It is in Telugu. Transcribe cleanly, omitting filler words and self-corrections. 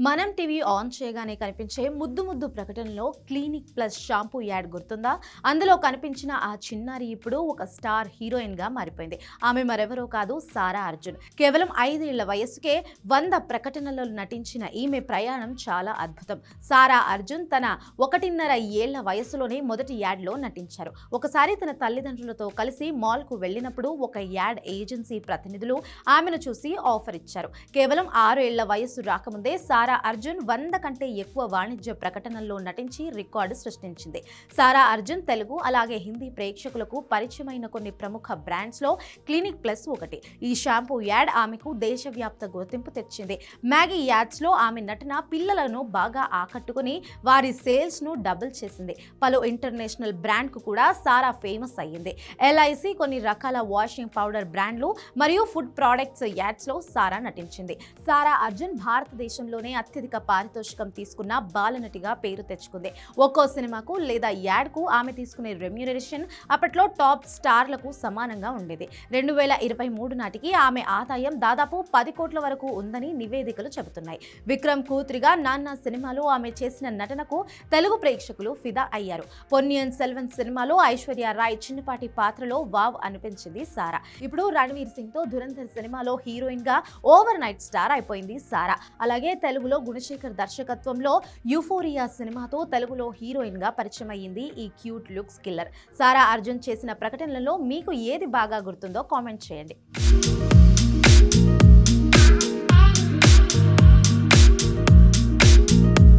మనం టీవీ ఆన్ చేయగానే కనిపించే ముద్దు ముద్దు ప్రకటనలో క్లినిక్ ప్లస్ షాంపూ యాడ్ గుర్తుందా? అందులో కనిపించిన ఆ చిన్నారి ఇప్పుడు ఒక స్టార్ హీరోయిన్ గా మారిపోయింది. ఆమె మరెవరో కాదు, సారా అర్జున్. కేవలం 5 ఏళ్ల వయస్సుకే 100 ప్రకటనలలో నటించిన ఈమె ప్రయాణం చాలా అద్భుతం. సారా అర్జున్ తన 1.5 ఏళ్ల వయసులోనే మొదటి యాడ్లో నటించారు. ఒకసారి తన తల్లిదండ్రులతో కలిసి మాల్కు వెళ్ళినప్పుడు ఒక యాడ్ ఏజెన్సీ ప్రతినిధులు ఆమెను చూసి ఆఫర్ ఇచ్చారు. కేవలం 6 ఏళ్ల వయస్సు రాకముందే సారా అర్జున్ 100 కంటే ఎక్కువ వాణిజ్య ప్రకటనల్లో నటించి రికార్డు సృష్టించింది. సారా అర్జున్ తెలుగు అలాగే హిందీ ప్రేక్షకులకు పరిచయమైన కొన్ని ప్రముఖ బ్రాండ్స్ లో క్లినిక్ ప్లస్ ఒకటి. ఈ షాంపూ యాడ్ ఆమెకు దేశవ్యాప్త గుర్తింపు తెచ్చింది. మ్యాగీ యాడ్స్ లో ఆమె నటన పిల్లలను బాగా ఆకట్టుకుని వారి సేల్స్ ను డబుల్ చేసింది. పలు ఇంటర్నేషనల్ బ్రాండ్ కు కూడా సారా ఫేమస్ అయ్యింది. LIC కొన్ని రకాల వాషింగ్ పౌడర్ బ్రాండ్లు మరియు ఫుడ్ ప్రొడక్ట్స్ యాడ్స్ లో సారా నటించింది. సారా అర్జున్ భారతదేశంలోనే అత్యధిక పారితోషికం తీసుకున్న బాలనటిగా పేరు తెచ్చుకుంది. ఒక్కో సినిమాకు లేదా యాడ్ కు ఆమె తీసుకునే రెమ్యూనరేషన్ అప్పట్లో టాప్ స్టార్లకు సమానంగా ఉండేది. 2023 నాటికి ఆమె ఆదాయం దాదాపు 10 కోట్ల వరకు ఉందని నివేదికలు చెబుతున్నాయి. విక్రమ్ కూతురిగా నాన్న సినిమాలో ఆమె చేసిన నటనకు తెలుగు ప్రేక్షకులు ఫిదా అయ్యారు. పొన్నియిన్ సెల్వన్ సినిమాలో ఐశ్వర్య రాయ్ చిన్నపాటి పాత్రలో వావ్ అనిపించింది సారా. ఇప్పుడు రణవీర్ సింగ్ తో ధురంధర్ సినిమాలో హీరోయిన్ గా ఓవర్ నైట్ స్టార్ అయిపోయింది సారా. అలాగే తెలుగులో గుణశేఖర్ దర్శకత్వంలో యూఫోరియా సినిమాతో తెలుగులో హీరోయిన్ గా పరిచయం అయ్యింది ఈ క్యూట్ లుక్స్ కిల్లర్. సారా అర్జున్ చేసిన ప్రకటనలలో మీకు ఏది బాగా గుర్తుందో కామెంట్ చేయండి.